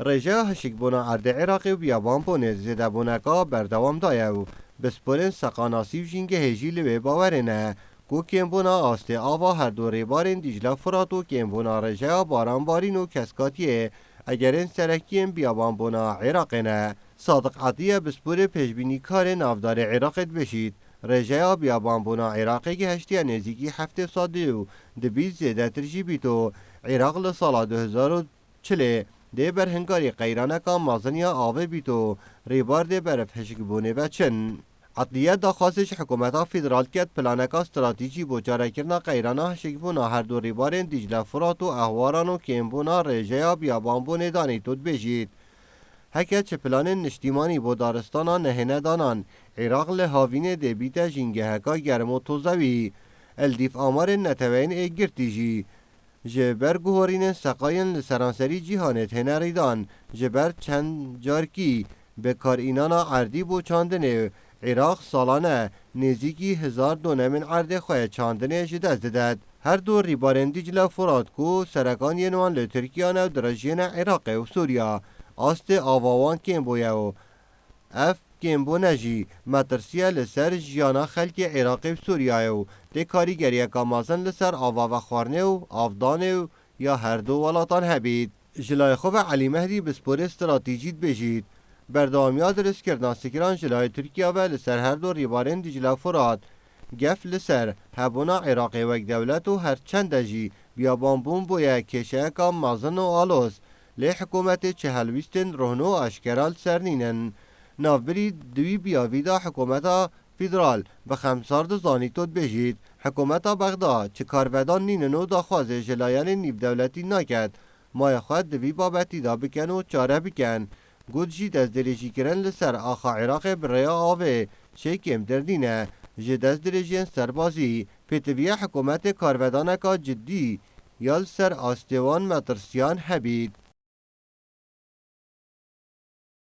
رژه هشک بنا ارد عراقی و بیابان بونه زیده بونکا بردوام دایو بسپرین سقاناسی و جنگ هجی لبه باورنه گو کمبونا آسته آوا هر دوره بارین دیجلا فراتو کمبونا رژه باران بارین و کسکاتیه اگر این سرکیم بیابان بنا عراقنه صادق عطیه بسپور پیشبینی کار نافدار عراقت بشید رژه بیابان بنا عراقی که هشتی نزیکی هفته ساده و دبیز زیده ترجی بیتو عراق لسالا 2040 ده بر هنگاری قیرانه که مازنیا آوه بیتو ریبار ده برف هشک بونه بچن عطیه داخواستش حکومتا فدرال کت پلانکا استراتیجی بوچاره کرنا قیرانا هشک بونا هر دو ریبارین دیجلا فرات و احواران و کمبونا رژه بیابان بونه دانی تود بجید هکه چه پلان نشتیمانی بو دارستانا نهنه دانان عراق لحاوین دبیت جنگه هکا گرم و توزوی الدیف آمار نتوین ایگرتی جی جبر گوهرین سقاین لسرانسری جیهانت هنه ریدان جبر چند جارکی به کار اینانا عردی بو چاندنه عراق سالانه نزیکی 1000 دونمین عرد خواه چاندنه جدز داد هر دو ریبارن دیجلا فرات کو سرکان ینوان لترکیان و درجین عراق و سوریا آست آواوان کم بویو اف کم بو نجی مترسیه لسر جیانا خلک عراق و سوریایو ده کاریگریه کامازن لسر آوا و خوارنه و آفدانه یا هر دو ولاتان هبید جلای خوب علی مهدی بسپور استراتیجیت بجید بردامیا درست کردن سکران جلای ترکیه و لسر هر دو ریبارن دیجلا فرات گف لسر هبونا عراق وک دولت و هر چند جی بیابان بوم بویا کشه کام مازن و آلوز لی حکومت چهلویستن رهنو اشکرال سرنینن نافبری دوی بیاویدا حکومتا فدرال به خمسارد زانیتود بجید حکومتا بغداد چه کارودان نیننو دا خوازه جلایان نیو دولتی نکد مای خواهد دوی بابتی دا بکن و چاره بکن گود جید از دریجی کرن لسر آخا عراق بریا آوه شیکم دردینه جد از دریجین سربازی پیتویه حکومت کارودانکا جدی یال سر آستوان مترسیان هبید